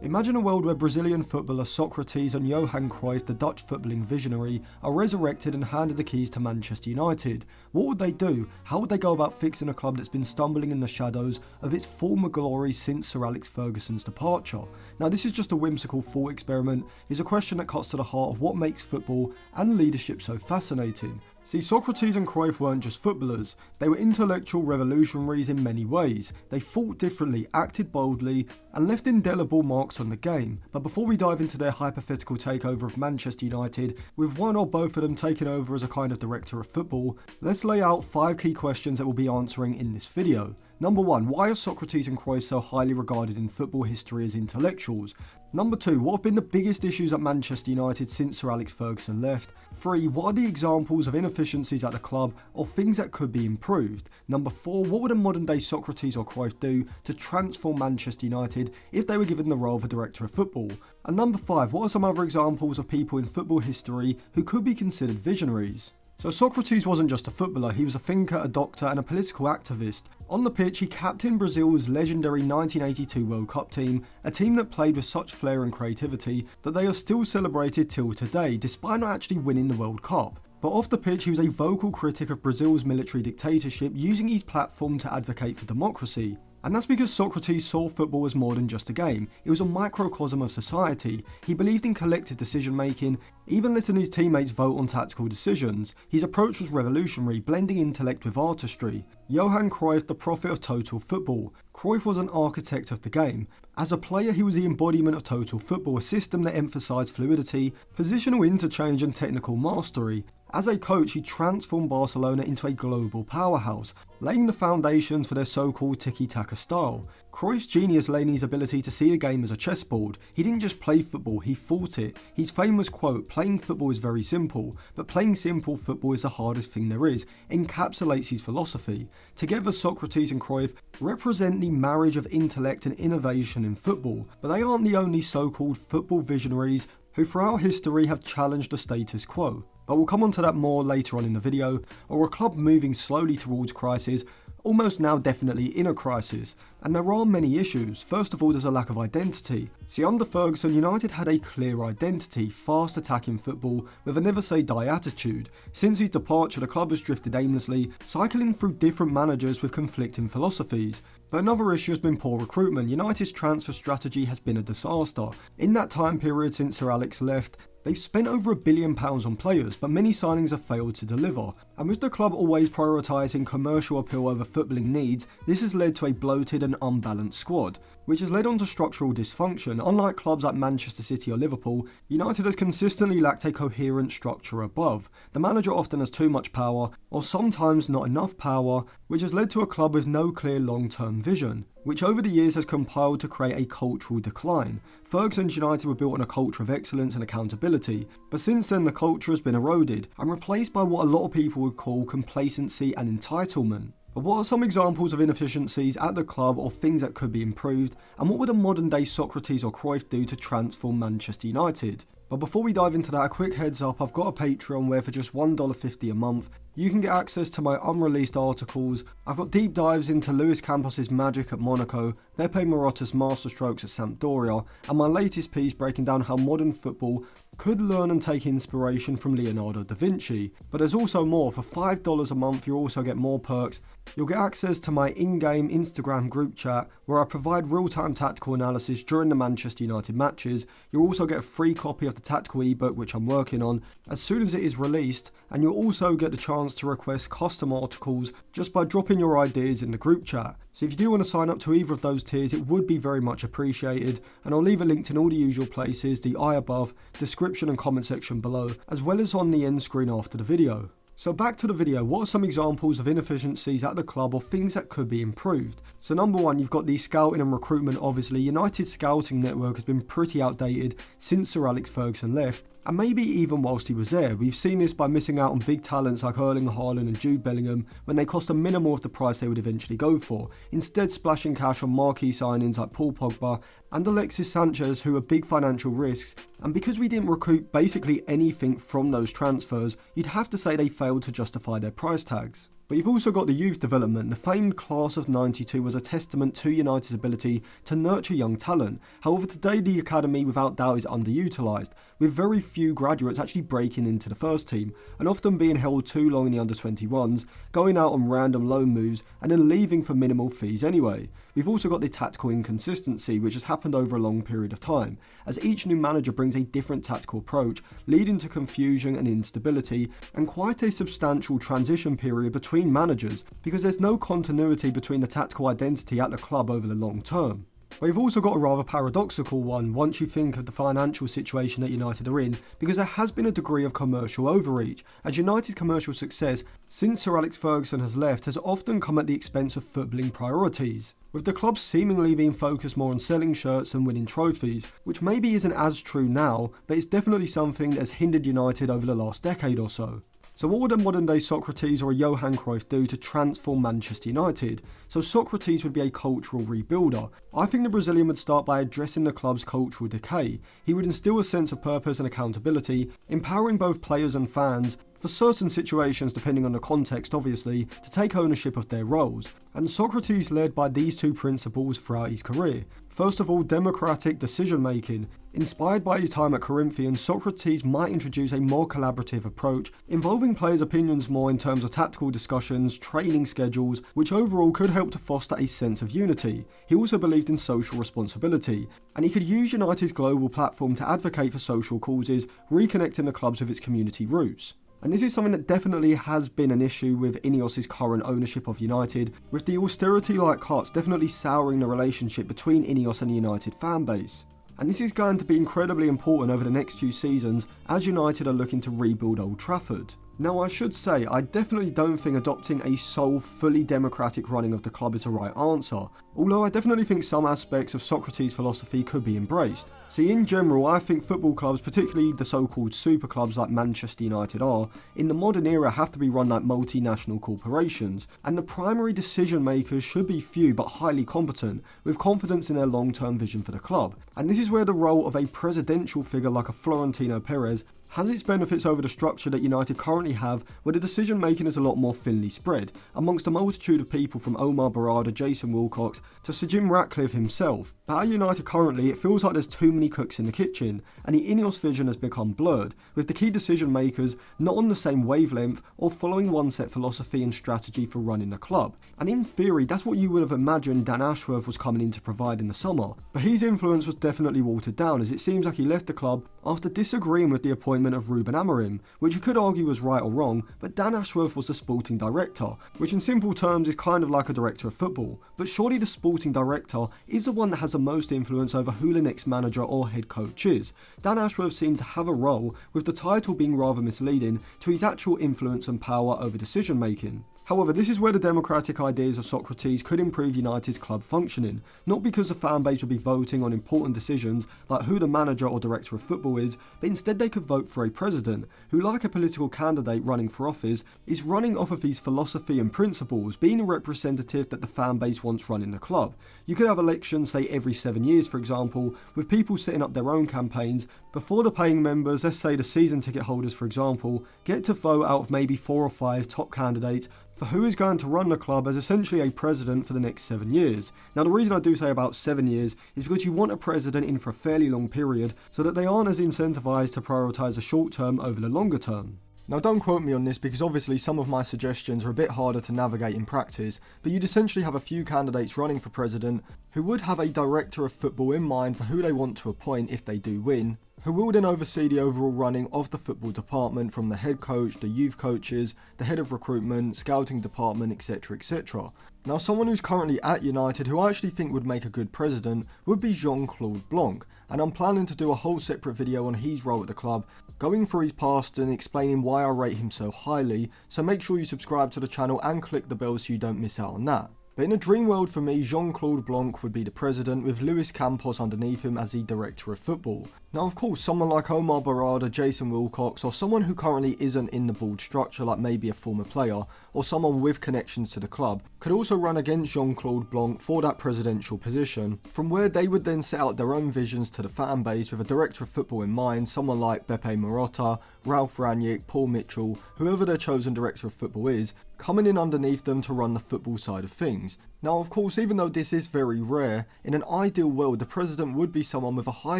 Imagine a world where Brazilian footballer Socrates and Johan Cruyff, the Dutch footballing visionary, are resurrected and handed the keys to Manchester United. What would they do? How would they go about fixing a club that's been stumbling in the shadows of its former glory since Sir Alex Ferguson's departure? Now, this is just a whimsical thought experiment. It's a question that cuts to the heart of what makes football and leadership so fascinating. See, Socrates and Cruyff weren't just footballers, they were intellectual revolutionaries in many ways. They thought differently, acted boldly, and left indelible marks on the game. But before we dive into their hypothetical takeover of Manchester United, with one or both of them taking over as a kind of director of football, let's lay out 5 key questions that we'll be answering in this video. Number 1, why are Socrates and Cruyff so highly regarded in football history as intellectuals? Number 2, what have been the biggest issues at Manchester United since Sir Alex Ferguson left? 3, what are the examples of inefficiencies at the club or things that could be improved? Number 4, what would a modern day Socrates or Cruyff do to transform Manchester United if they were given the role of a director of football? And number 5, what are some other examples of people in football history who could be considered visionaries? So Socrates wasn't just a footballer, he was a thinker, a doctor and a political activist. On the pitch, he captained Brazil's legendary 1982 World Cup team, a team that played with such flair and creativity that they are still celebrated till today, despite not actually winning the World Cup. But off the pitch, he was a vocal critic of Brazil's military dictatorship, using his platform to advocate for democracy. And that's because Socrates saw football as more than just a game. It was a microcosm of society. He believed in collective decision making, even letting his teammates vote on tactical decisions. His approach was revolutionary, blending intellect with artistry. Johan Cruyff, the prophet of total football. Cruyff was an architect of the game. As a player, he was the embodiment of total football, a system that emphasised fluidity, positional interchange and technical mastery. As a coach, he transformed Barcelona into a global powerhouse, laying the foundations for their so-called tiki-taka style. Cruyff's genius lay in his ability to see the game as a chessboard. He didn't just play football, he fought it. His famous quote, "Playing football is very simple, but playing simple football is the hardest thing there is," encapsulates his philosophy. Together, Socrates and Cruyff represent the marriage of intellect and innovation in football. But they aren't the only so-called football visionaries who throughout history have challenged the status quo. But we'll come on to that more later on in the video. Or a club moving slowly towards crisis, almost now definitely in a crisis. And there are many issues. First of all, there's a lack of identity. See, under Ferguson, United had a clear identity, fast attacking football with a never say die attitude. Since his departure, the club has drifted aimlessly, cycling through different managers with conflicting philosophies. But another issue has been poor recruitment. United's transfer strategy has been a disaster. In that time period since Sir Alex left, they've spent over £1 billion on players, but many signings have failed to deliver. And with the club always prioritising commercial appeal over footballing needs, this has led to a bloated and unbalanced squad, which has led on to structural dysfunction. Unlike clubs like Manchester City or Liverpool, United has consistently lacked a coherent structure above. The manager often has too much power, or sometimes not enough power, which has led to a club with no clear long-term vision, which over the years has compiled to create a cultural decline. Ferguson's United were built on a culture of excellence and accountability, but since then the culture has been eroded and replaced by what a lot of people would call complacency and entitlement. But what are some examples of inefficiencies at the club or things that could be improved, and what would a modern day Socrates or Cruyff do to transform Manchester United? But before we dive into that, a quick heads up, I've got a Patreon where for just $1.50 a month, you can get access to my unreleased articles. I've got deep dives into Luis Campos' magic at Monaco, Pepe Marotta's masterstrokes at Sampdoria, and my latest piece breaking down how modern football could learn and take inspiration from Leonardo da Vinci. But there's also more. For $5 a month, you'll also get more perks. You'll get access to my in-game Instagram group chat where I provide real-time tactical analysis during the Manchester United matches. You'll also get a free copy of the tactical ebook which I'm working on as soon as it is released, and you'll also get the chance to request custom articles just by dropping your ideas in the group chat. So if you do want to sign up to either of those tiers, it would be very much appreciated, and I'll leave it linked in all the usual places, the eye above, description and comment section below, as well as on the end screen after the video. So back to the video, what are some examples of inefficiencies at the club or things that could be improved? So number 1, you've got the scouting and recruitment. Obviously, United's scouting network has been pretty outdated since Sir Alex Ferguson left, and maybe even whilst he was there. We've seen this by missing out on big talents like Erling Haaland and Jude Bellingham when they cost a minimal of the price they would eventually go for, instead splashing cash on marquee signings like Paul Pogba and Alexis Sanchez, who are big financial risks, and because we didn't recoup basically anything from those transfers, you'd have to say they failed to justify their price tags. But you've also got the youth development. The famed class of '92 was a testament to United's ability to nurture young talent. However, today the academy without doubt is underutilised, with very few graduates actually breaking into the first team, and often being held too long in the under-21s, going out on random loan moves, and then leaving for minimal fees anyway. We've also got the tactical inconsistency, which has happened over a long period of time, as each new manager brings a different tactical approach, leading to confusion and instability, and quite a substantial transition period between managers, because there's no continuity between the tactical identity at the club over the long term. But you've also got a rather paradoxical one once you think of the financial situation that United are in, because there has been a degree of commercial overreach, as United's commercial success since Sir Alex Ferguson has left has often come at the expense of footballing priorities, with the club seemingly being focused more on selling shirts and winning trophies, which maybe isn't as true now, but it's definitely something that has hindered United over the last decade or so. So what would a modern day Socrates or a Johan Cruyff do to transform Manchester United? So Socrates would be a cultural rebuilder. I think the Brazilian would start by addressing the club's cultural decay. He would instill a sense of purpose and accountability, empowering both players and fans, for certain situations depending on the context obviously, to take ownership of their roles. And Socrates led by these two principles throughout his career. First of all, democratic decision making. Inspired by his time at Corinthians, Socrates might introduce a more collaborative approach, involving players' opinions more in terms of tactical discussions, training schedules, which overall could help to foster a sense of unity. He also believed in social responsibility, and he could use United's global platform to advocate for social causes, reconnecting the clubs with its community roots. And this is something that definitely has been an issue with Ineos's current ownership of United, with the austerity-like cuts definitely souring the relationship between Ineos and the United fan base. And this is going to be incredibly important over the next few seasons as United are looking to rebuild Old Trafford. Now I should say, I definitely don't think adopting a sole, fully democratic running of the club is the right answer, although I definitely think some aspects of Socrates' philosophy could be embraced. See, in general, I think football clubs, particularly the so-called super clubs like Manchester United are, in the modern era have to be run like multinational corporations, and the primary decision makers should be few but highly competent, with confidence in their long-term vision for the club. And this is where the role of a presidential figure like a Florentino Perez has its benefits over the structure that United currently have, where the decision making is a lot more thinly spread, amongst a multitude of people from Omar Barada, Jason Wilcox, to Sir Jim Ratcliffe himself. But at United currently, it feels like there's too many cooks in the kitchen, and the Ineos vision has become blurred, with the key decision makers not on the same wavelength or following one set philosophy and strategy for running the club. And in theory, that's what you would have imagined Dan Ashworth was coming in to provide in the summer. But his influence was definitely watered down, as it seems like he left the club after disagreeing with the appointment of Ruben Amorim, which you could argue was right or wrong, but Dan Ashworth was the sporting director, which in simple terms is kind of like a director of football. But surely the sporting director is the one that has the most influence over who the next manager or head coach is. Dan Ashworth seemed to have a role, with the title being rather misleading to his actual influence and power over decision making. However, this is where the democratic ideas of Socrates could improve United's club functioning, not because the fan base would be voting on important decisions like who the manager or director of football is, but instead they could vote for a president, who, like a political candidate running for office, is running off of his philosophy and principles, being a representative that the fan base wants running the club. You could have elections, say every 7 years for example, with people setting up their own campaigns, before the paying members, let's say the season ticket holders for example, get to vote out of maybe 4 or 5 top candidates for who is going to run the club as essentially a president for the next 7 years. Now the reason I do say about 7 years is because you want a president in for a fairly long period so that they aren't as incentivised to prioritise the short term over the longer term. Now don't quote me on this because obviously some of my suggestions are a bit harder to navigate in practice, but you'd essentially have a few candidates running for president who would have a director of football in mind for who they want to appoint if they do win, who will then oversee the overall running of the football department from the head coach, the youth coaches, the head of recruitment, scouting department, etc, etc. Now someone who's currently at United who I actually think would make a good president would be Jean-Claude Blanc, and I'm planning to do a whole separate video on his role at the club, going through his past and explaining why I rate him so highly, so make sure you subscribe to the channel and click the bell so you don't miss out on that. But in a dream world for me, Jean-Claude Blanc would be the president with Luis Campos underneath him as the director of football. Now of course someone like Omar Barada, Jason Wilcox, or someone who currently isn't in the board structure like maybe a former player, or someone with connections to the club, could also run against Jean-Claude Blanc for that presidential position, from where they would then set out their own visions to the fan base with a director of football in mind, someone like Beppe Marotta, Ralph Rangnick, Paul Mitchell, whoever their chosen director of football is, coming in underneath them to run the football side of things. Now, of course, even though this is very rare, in an ideal world the president would be someone with a high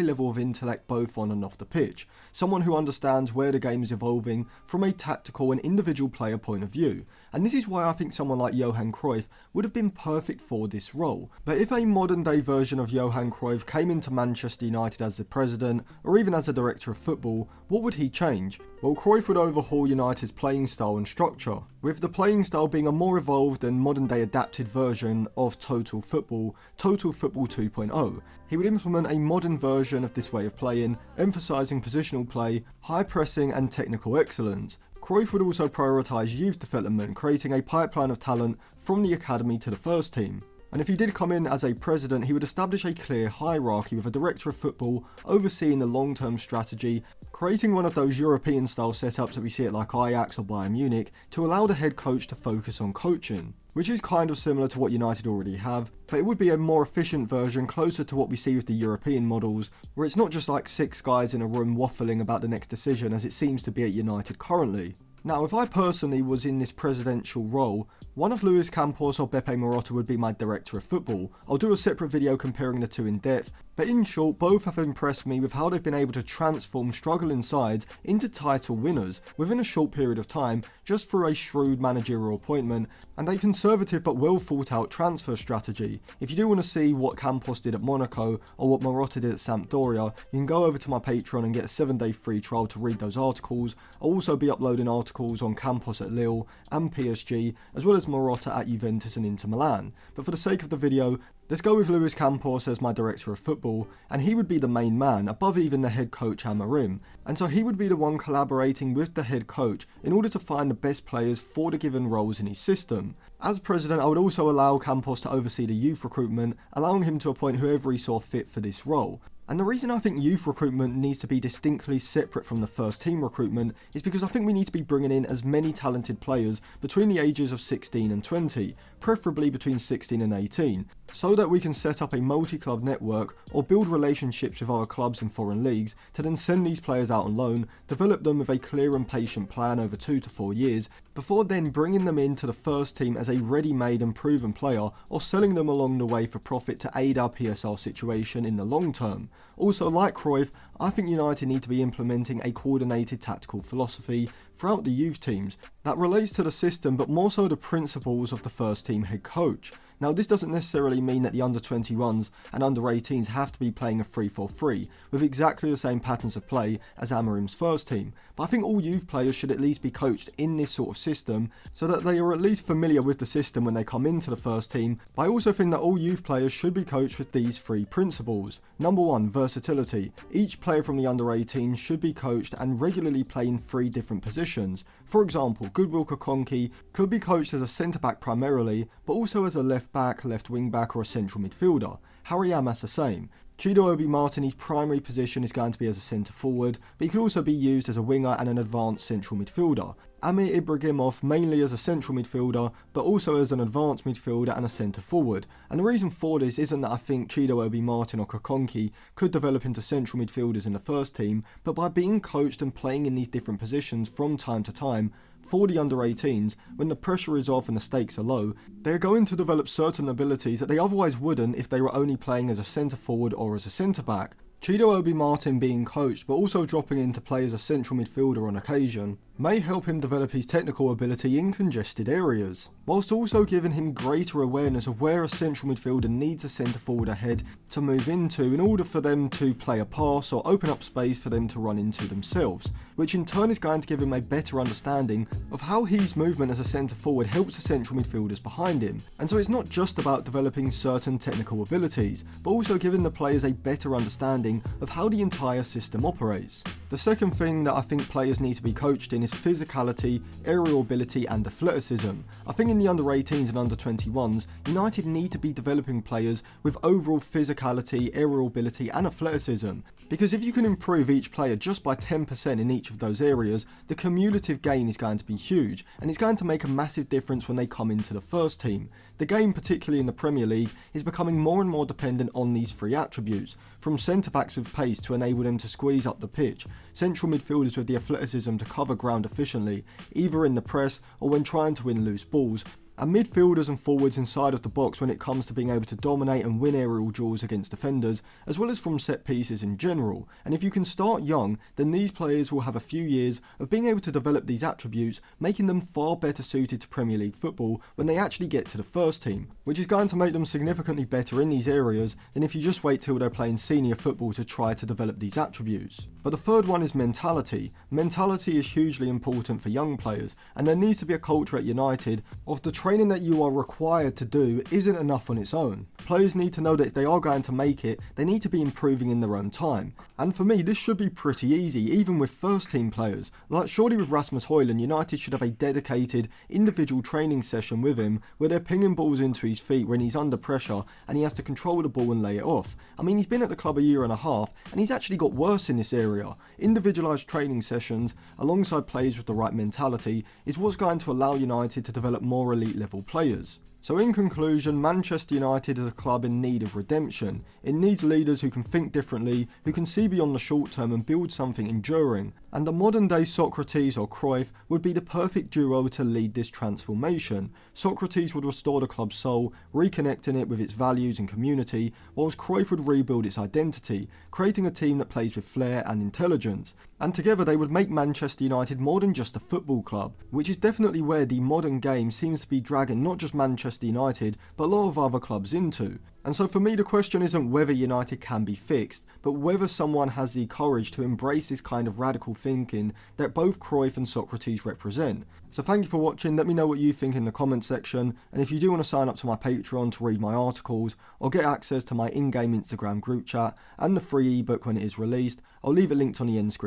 level of intellect both on and off the pitch, someone who understands where the game is evolving from a tactical and individual player point of view. And this is why I think someone like Johan Cruyff would have been perfect for this role. But if a modern day version of Johan Cruyff came into Manchester United as the president, or even as a director of football, what would he change? Well, Cruyff would overhaul United's playing style and structure, with the playing style being a more evolved and modern day adapted version of Total Football 2.0. He would implement a modern version of this way of playing, emphasising positional play, high pressing and technical excellence. Cruyff would also prioritise youth development, creating a pipeline of talent from the academy to the first team. And if he did come in as a president, he would establish a clear hierarchy with a director of football overseeing the long-term strategy, creating one of those European-style setups that we see at like Ajax or Bayern Munich to allow the head coach to focus on coaching, which is kind of similar to what United already have, but it would be a more efficient version closer to what we see with the European models, where it's not just like 6 guys in a room waffling about the next decision as it seems to be at United currently. Now, if I personally was in this presidential role, one of Luis Campos or Beppe Marotta would be my director of football. I'll do a separate video comparing the two in depth, but in short, both have impressed me with how they've been able to transform struggling sides into title winners within a short period of time just through a shrewd managerial appointment and a conservative but well thought out transfer strategy. If you do want to see what Campos did at Monaco or what Marotta did at Sampdoria, you can go over to my Patreon and get a 7-day free trial to read those articles. I'll also be uploading articles on Campos at Lille and PSG, as well as Marotta at Juventus and Inter Milan. But for the sake of the video, let's go with Luis Campos as my director of football, and he would be the main man, above even the head coach Amorim. And so he would be the one collaborating with the head coach in order to find the best players for the given roles in his system. As president, I would also allow Campos to oversee the youth recruitment, allowing him to appoint whoever he saw fit for this role. And the reason I think youth recruitment needs to be distinctly separate from the first team recruitment is because I think we need to be bringing in as many talented players between the ages of 16 and 20, preferably between 16 and 18, so that we can set up a multi-club network or build relationships with other clubs in foreign leagues to then send these players out on loan, develop them with a clear and patient plan over 2 to 4 years, before then bringing them into the first team as a ready-made and proven player or selling them along the way for profit to aid our PSL situation in the long term. Also, like Cruyff, I think United need to be implementing a coordinated tactical philosophy throughout the youth teams that relates to the system but more so the principles of the first team head coach. Now, this doesn't necessarily mean that the under-21s and under-18s have to be playing a 3-4-3 with exactly the same patterns of play as Amorim's first team, but I think all youth players should at least be coached in this sort of system so that they are at least familiar with the system when they come into the first team. But I also think that all youth players should be coached with these 3 principles. Number 1, versatility. Each player from the under-18s should be coached and regularly play in 3 different positions. For example, Goodwill Kokonki could be coached as a centre-back primarily, but also as a left-back, left wing-back or a central midfielder. Harry Amas the same. Chido Obi-Martin's primary position is going to be as a centre-forward, but he could also be used as a winger and an advanced central midfielder. Amir Ibrahimov mainly as a central midfielder, but also as an advanced midfielder and a centre-forward. And the reason for this isn't that I think Chido Obi-Martin or Kokonki could develop into central midfielders in the first team, but by being coached and playing in these different positions from time to time, for the under-18s, when the pressure is off and the stakes are low, they are going to develop certain abilities that they otherwise wouldn't if they were only playing as a centre-forward or as a centre-back. Chido Obi-Martin being coached but also dropping in to play as a central midfielder on occasion may help him develop his technical ability in congested areas, whilst also giving him greater awareness of where a central midfielder needs a centre forward ahead to move into in order for them to play a pass or open up space for them to run into themselves, which in turn is going to give him a better understanding of how his movement as a centre forward helps the central midfielders behind him. And so it's not just about developing certain technical abilities, but also giving the players a better understanding of how the entire system operates. The second thing that I think players need to be coached in is physicality, aerial ability and athleticism. I think in the under-18s and under-21s, United need to be developing players with overall physicality, aerial ability and athleticism. Because if you can improve each player just by 10% in each of those areas, the cumulative gain is going to be huge, and it's going to make a massive difference when they come into the first team. The game, particularly in the Premier League, is becoming more and more dependent on these three attributes, from centre-backs with pace to enable them to squeeze up the pitch, central midfielders with the athleticism to cover ground efficiently, either in the press or when trying to win loose balls, and midfielders and forwards inside of the box when it comes to being able to dominate and win aerial duels against defenders, as well as from set pieces in general. And if you can start young, then these players will have a few years of being able to develop these attributes, making them far better suited to Premier League football when they actually get to the first team, which is going to make them significantly better in these areas than if you just wait till they're playing senior football to try to develop these attributes. But the third one is mentality. Mentality is hugely important for young players, and there needs to be a culture at United of the training that you are required to do isn't enough on its own. Players need to know that if they are going to make it, they need to be improving in their own time. And for me, this should be pretty easy, even with first team players. Like surely with Rasmus Højlund, United should have a dedicated individual training session with him where they're pinging balls into his feet when he's under pressure and he has to control the ball and lay it off. I mean, he's been at the club a year and a half and he's actually got worse in this area. Individualised training sessions alongside players with the right mentality is what's going to allow United to develop more elite level players. So in conclusion, Manchester United is a club in need of redemption. It needs leaders who can think differently, who can see beyond the short term and build something enduring. And a modern day Socrates or Cruyff would be the perfect duo to lead this transformation. Socrates would restore the club's soul, reconnecting it with its values and community, whilst Cruyff would rebuild its identity, creating a team that plays with flair and intelligence. And together they would make Manchester United more than just a football club, which is definitely where the modern game seems to be dragging not just Manchester United, but a lot of other clubs into. And so for me the question isn't whether United can be fixed, but whether someone has the courage to embrace this kind of radical thinking that both Cruyff and Socrates represent. So thank you for watching, let me know what you think in the comment section, and if you do want to sign up to my Patreon to read my articles, or get access to my in-game Instagram group chat, and the free ebook when it is released, I'll leave it linked on the end screen.